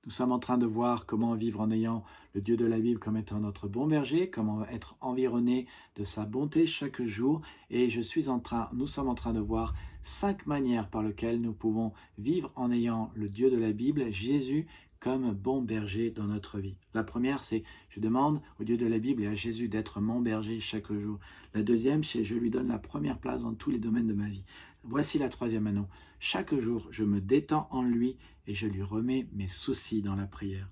Nous sommes en train de voir comment vivre en ayant le Dieu de la Bible comme étant notre bon berger, comment être environné de sa bonté chaque jour. Et nous sommes en train de voir 5 manières par lesquelles nous pouvons vivre en ayant le Dieu de la Bible, Jésus, comme bon berger dans notre vie. La première, c'est je demande au Dieu de la Bible et à Jésus d'être mon berger chaque jour. La deuxième, c'est je lui donne la première place dans tous les domaines de ma vie. Voici la troisième anneau. Chaque jour, je me détends en lui et je lui remets mes soucis dans la prière.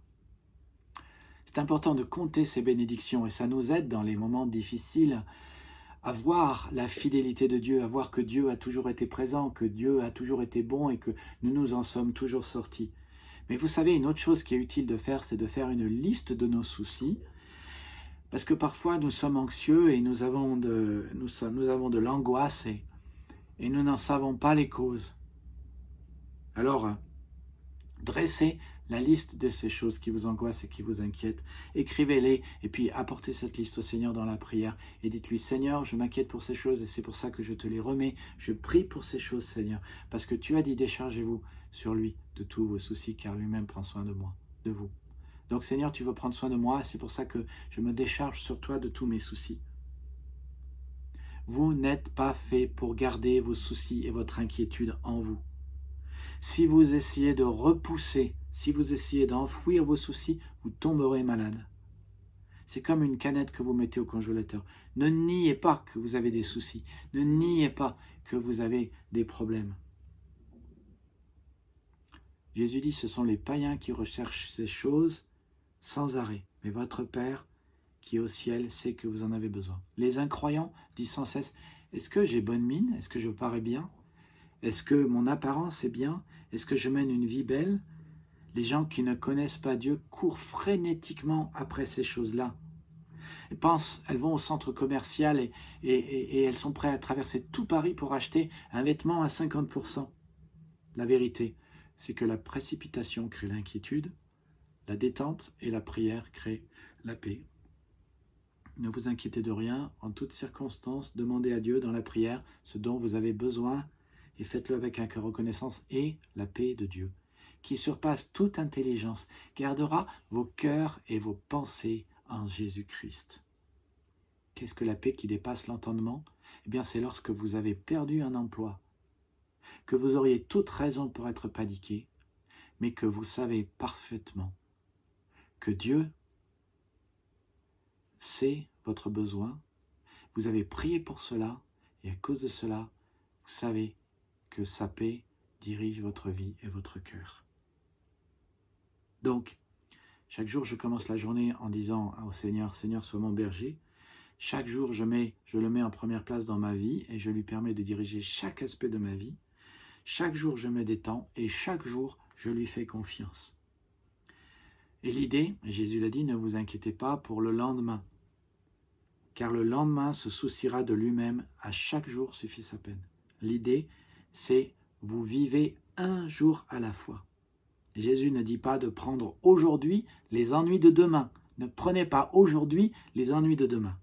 C'est important de compter ces bénédictions et ça nous aide dans les moments difficiles à voir la fidélité de Dieu, à voir que Dieu a toujours été présent, que Dieu a toujours été bon et que nous nous en sommes toujours sortis. Mais vous savez, une autre chose qui est utile de faire, c'est de faire une liste de nos soucis, parce que parfois nous sommes anxieux et nous avons de l'angoisse et nous n'en savons pas les causes. Alors, dressez la liste de ces choses qui vous angoissent et qui vous inquiètent. Écrivez-les et puis apportez cette liste au Seigneur dans la prière et dites-lui, Seigneur, je m'inquiète pour ces choses et c'est pour ça que je te les remets. Je prie pour ces choses, Seigneur, parce que tu as dit, déchargez-vous sur lui de tous vos soucis, car lui-même prend soin de moi, de vous. Donc, Seigneur, tu veux prendre soin de moi, c'est pour ça que je me décharge sur toi de tous mes soucis. Vous n'êtes pas fait pour garder vos soucis et votre inquiétude en vous. Si vous essayez de repousser, si vous essayez d'enfouir vos soucis, vous tomberez malade. C'est comme une canette que vous mettez au congélateur. Ne niez pas que vous avez des soucis. Ne niez pas que vous avez des problèmes. Jésus dit, ce sont les païens qui recherchent ces choses sans arrêt. Mais votre Père qui est au ciel sait que vous en avez besoin. Les incroyants disent sans cesse, est-ce que j'ai bonne mine? Est-ce que je parais bien? Est-ce que mon apparence est bien? Est-ce que je mène une vie belle? Les gens qui ne connaissent pas Dieu courent frénétiquement après ces choses-là. Elles vont au centre commercial et elles sont prêtes à traverser tout Paris pour acheter un vêtement à 50%. La vérité, c'est que la précipitation crée l'inquiétude, la détente et la prière créent la paix. Ne vous inquiétez de rien, en toutes circonstances, demandez à Dieu dans la prière ce dont vous avez besoin et faites-le avec un cœur reconnaissance et la paix de Dieu, qui surpasse toute intelligence, gardera vos cœurs et vos pensées en Jésus-Christ. Qu'est-ce que la paix qui dépasse l'entendement? Eh bien, c'est lorsque vous avez perdu un emploi, que vous auriez toute raison pour être paniqué, mais que vous savez parfaitement que Dieu sait votre besoin, vous avez prié pour cela, et à cause de cela, vous savez que sa paix dirige votre vie et votre cœur. Donc, chaque jour, je commence la journée en disant au Seigneur, Seigneur, sois mon berger. Chaque jour, je le mets en première place dans ma vie et je lui permets de diriger chaque aspect de ma vie. Chaque jour, je me détends et chaque jour, je lui fais confiance. Et l'idée, Jésus l'a dit, ne vous inquiétez pas pour le lendemain, car le lendemain se souciera de lui-même, à chaque jour suffit sa peine. L'idée, c'est vous vivez un jour à la fois. Jésus ne dit pas de prendre aujourd'hui les ennuis de demain. Ne prenez pas aujourd'hui les ennuis de demain.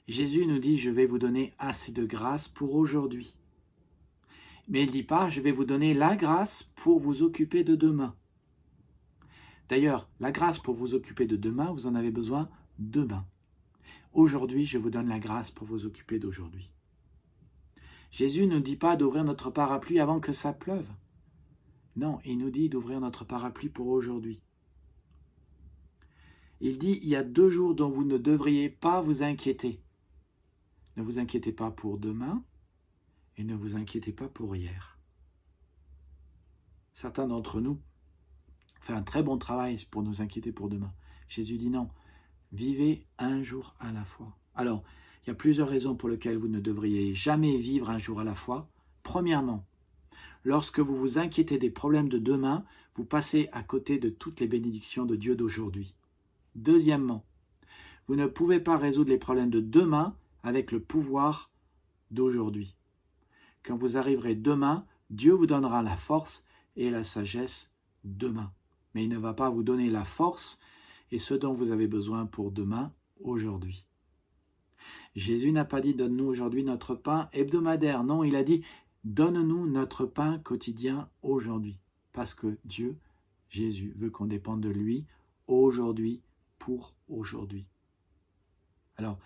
Jésus nous dit, je vais vous donner assez de grâce pour aujourd'hui. Mais il ne dit pas, je vais vous donner la grâce pour vous occuper de demain. D'ailleurs, la grâce pour vous occuper de demain, vous en avez besoin demain. Aujourd'hui, je vous donne la grâce pour vous occuper d'aujourd'hui. Jésus ne dit pas d'ouvrir notre parapluie avant que ça pleuve. Non, il nous dit d'ouvrir notre parapluie pour aujourd'hui. Il dit, il y a 2 jours dont vous ne devriez pas vous inquiéter. Ne vous inquiétez pas pour demain et ne vous inquiétez pas pour hier. Certains d'entre nous font un très bon travail pour nous inquiéter pour demain. Jésus dit non, vivez un jour à la fois. Alors, il y a plusieurs raisons pour lesquelles vous ne devriez jamais vivre un jour à la fois. Premièrement, lorsque vous vous inquiétez des problèmes de demain, vous passez à côté de toutes les bénédictions de Dieu d'aujourd'hui. Deuxièmement, vous ne pouvez pas résoudre les problèmes de demain avec le pouvoir d'aujourd'hui. Quand vous arriverez demain, Dieu vous donnera la force et la sagesse demain. Mais il ne va pas vous donner la force et ce dont vous avez besoin pour demain, aujourd'hui. Jésus n'a pas dit « donne-nous aujourd'hui notre pain hebdomadaire ». Non, il a dit « donne-nous notre pain quotidien aujourd'hui ». Parce que Dieu, Jésus veut qu'on dépende de lui aujourd'hui pour aujourd'hui. Alors,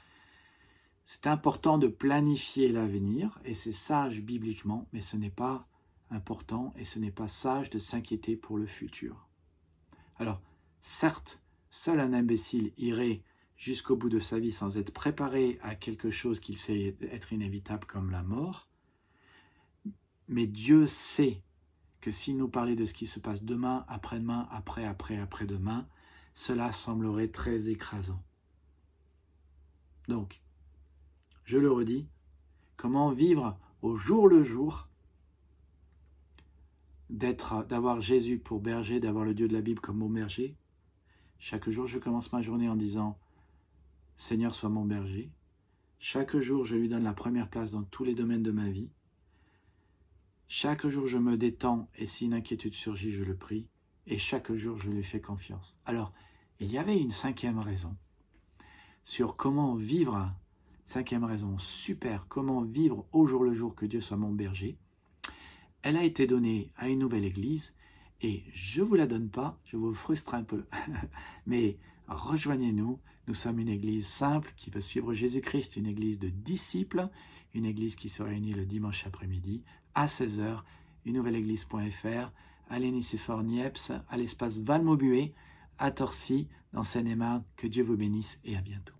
c'est important de planifier l'avenir et c'est sage bibliquement, mais ce n'est pas important et ce n'est pas sage de s'inquiéter pour le futur. Alors, certes, seul un imbécile irait jusqu'au bout de sa vie sans être préparé à quelque chose qu'il sait être inévitable comme la mort, mais Dieu sait que s'il nous parlait de ce qui se passe demain, après-demain, après-demain, cela semblerait très écrasant. Donc, je le redis, comment vivre au jour le jour, d'avoir Jésus pour berger, d'avoir le Dieu de la Bible comme mon berger. Chaque jour, je commence ma journée en disant « Seigneur, sois mon berger ». Chaque jour, je lui donne la première place dans tous les domaines de ma vie. Chaque jour, je me détends et si une inquiétude surgit, je le prie. Et chaque jour, je lui fais confiance. Alors, il y avait une cinquième raison sur comment vivre, cinquième raison, super, comment vivre au jour le jour que Dieu soit mon berger. Elle a été donnée à une nouvelle église et je ne vous la donne pas, je vous frustre un peu, mais rejoignez-nous, nous sommes une église simple qui veut suivre Jésus-Christ, une église de disciples, une église qui se réunit le dimanche après-midi à 16h, unenouvelle-église.fr, à l'Énicéphore Niepce, à l'espace Valmaubuée, à Torcy, dans Seine-et-Marne. Que Dieu vous bénisse et à bientôt.